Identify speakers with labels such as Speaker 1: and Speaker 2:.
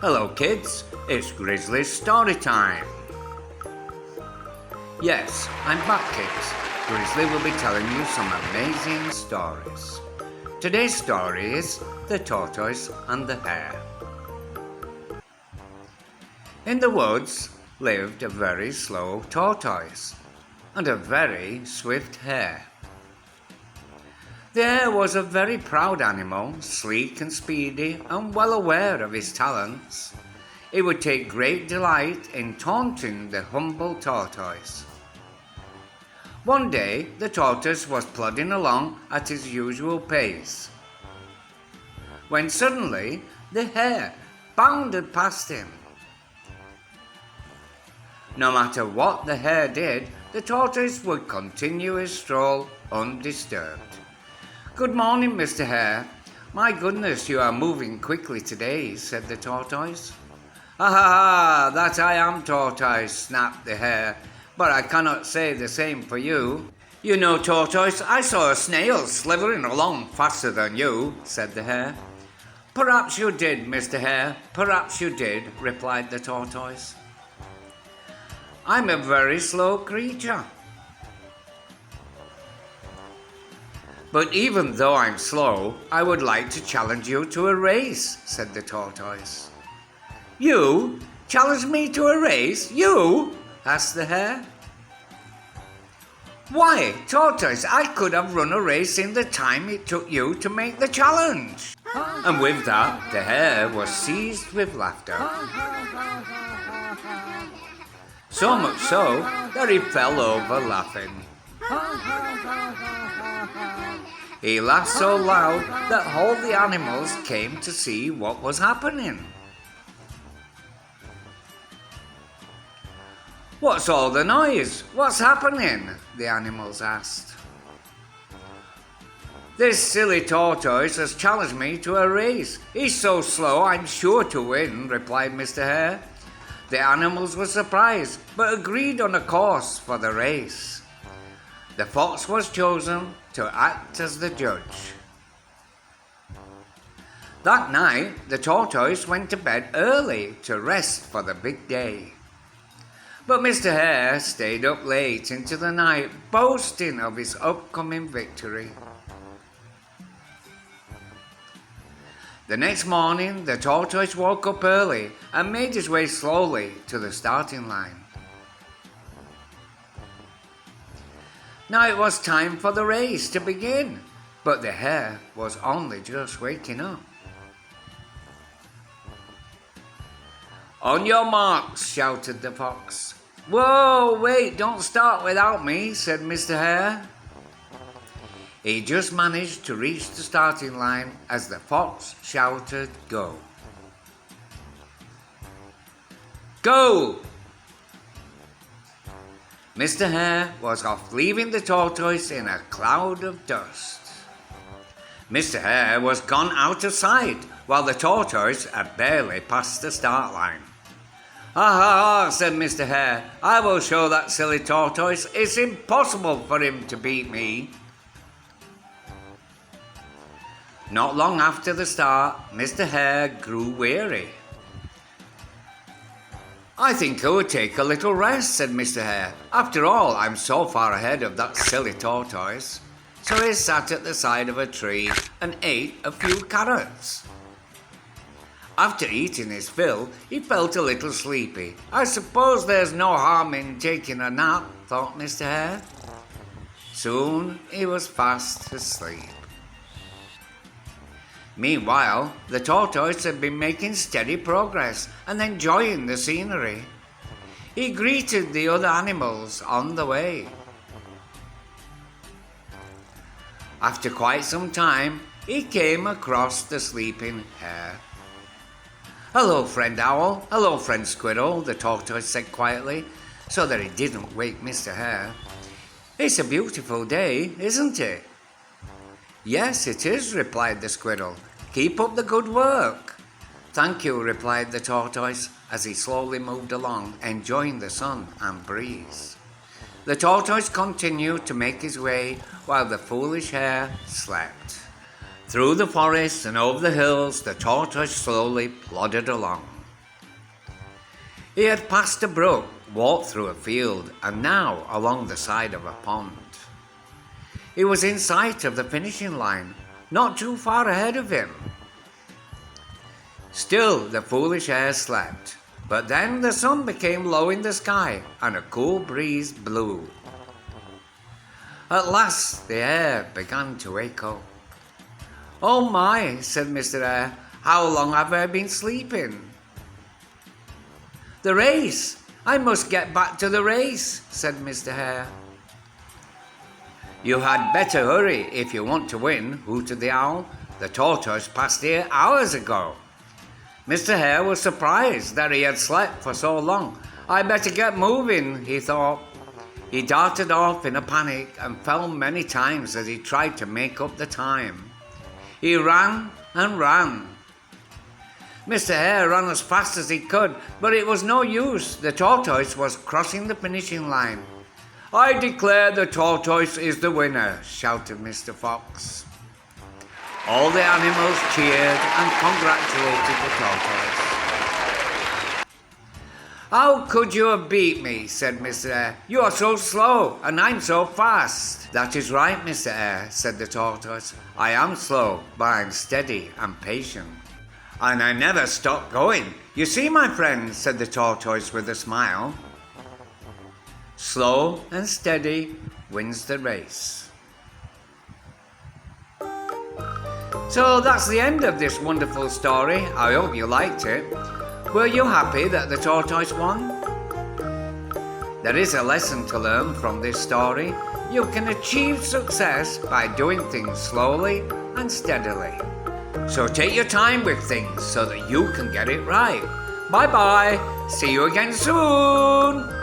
Speaker 1: Hello kids, it's Grizzly's Storytime. Yes, I'm back kids. Grizzly will be telling you some amazing stories. Today's story is The Tortoise and the Hare. In the woods lived a very slow tortoise and a very swift hare. The hare was a very proud animal, sleek and speedy and well aware of his talents. He would take great delight in taunting the humble tortoise. One day the tortoise was plodding along at his usual pace, when suddenly the hare bounded past him. No matter what the hare did, the tortoise would continue his stroll undisturbed. "Good morning, Mr. Hare. My goodness, you are moving quickly today," said the tortoise. "Ha ha ha, that I am, tortoise," snapped the hare, "but I cannot say the same for you." "You know, tortoise, I saw a snail slithering along faster than you," said the hare. "Perhaps you did, Mr. Hare, perhaps you did," replied the tortoise. "I'm a very slow creature. But even though I'm slow, I would like to challenge you to a race," said the tortoise. "You? Challenge me to a race? You?" asked the hare. "Why, tortoise, I could have run a race in the time it took you to make the challenge." And with that, the hare was seized with laughter. So much so that he fell over laughing. He laughed so loud that all the animals came to see what was happening. "What's all the noise? What's happening?" the animals asked. "This silly tortoise has challenged me to a race. He's so slow I'm sure to win," replied Mr. Hare. The animals were surprised, but agreed on a course for the race. The fox was chosen to act as the judge. That night, the tortoise went to bed early to rest for the big day. But Mr. Hare stayed up late into the night, boasting of his upcoming victory. The next morning, the tortoise woke up early and made his way slowly to the starting line. Now it was time for the race to begin, but the hare was only just waking up. "On your marks," shouted the fox. "Whoa, wait, don't start without me," said Mr. Hare. He just managed to reach the starting line as the fox shouted, "Go! Go!" Mr. Hare was off, leaving the tortoise in a cloud of dust. Mr. Hare was gone out of sight, while the tortoise had barely passed the start line. "Ha ha ha," said Mr. Hare, "I will show that silly tortoise it's impossible for him to beat me." Not long after the start, Mr. Hare grew weary. "I think I would take a little rest," said Mr. Hare. "After all, I'm so far ahead of that silly tortoise." So he sat at the side of a tree and ate a few carrots. After eating his fill, he felt a little sleepy. "I suppose there's no harm in taking a nap," thought Mr. Hare. Soon he was fast asleep. Meanwhile, the tortoise had been making steady progress and enjoying the scenery. He greeted the other animals on the way. After quite some time, he came across the sleeping hare. "Hello, friend owl. Hello, friend squirrel," the tortoise said quietly, so that he didn't wake Mr. Hare. "It's a beautiful day, isn't it?" "Yes, it is," replied the squirrel. "Keep up the good work." "Thank you," replied the tortoise as he slowly moved along, enjoying the sun and breeze. The tortoise continued to make his way while the foolish hare slept. Through the forest and over the hills, the tortoise slowly plodded along. He had passed a brook, walked through a field, and now along the side of a pond. He was in sight of the finishing line, not too far ahead of him. Still the foolish hare slept, but then the sun became low in the sky and a cool breeze blew. At last the hare began to wake up. "Oh my," said Mr. Hare, "how long have I been sleeping?" "The race! I must get back to the race," said Mr. Hare. "You had better hurry if you want to win," hooted the owl. "The tortoise passed here hours ago." Mr. Hare was surprised that he had slept for so long. "I better get moving," he thought. He darted off in a panic and fell many times as he tried to make up the time. He ran and ran. Mr. Hare ran as fast as he could, but it was no use. The tortoise was crossing the finishing line. "I declare the tortoise is the winner," shouted Mr. Fox. All the animals cheered and congratulated the tortoise. "How could you have beat me?" said Mr. Hare. "You are so slow, and I'm so fast." "That is right, Mr. Hare," said the tortoise. "I am slow, but I'm steady and patient. And I never stop going. You see, my friend," said the tortoise with a smile, "slow and steady wins the race." So that's the end of this wonderful story. I hope you liked it. Were you happy that the tortoise won? There is a lesson to learn from this story. You can achieve success by doing things slowly and steadily. So take your time with things so that you can get it right. Bye bye. See you again soon.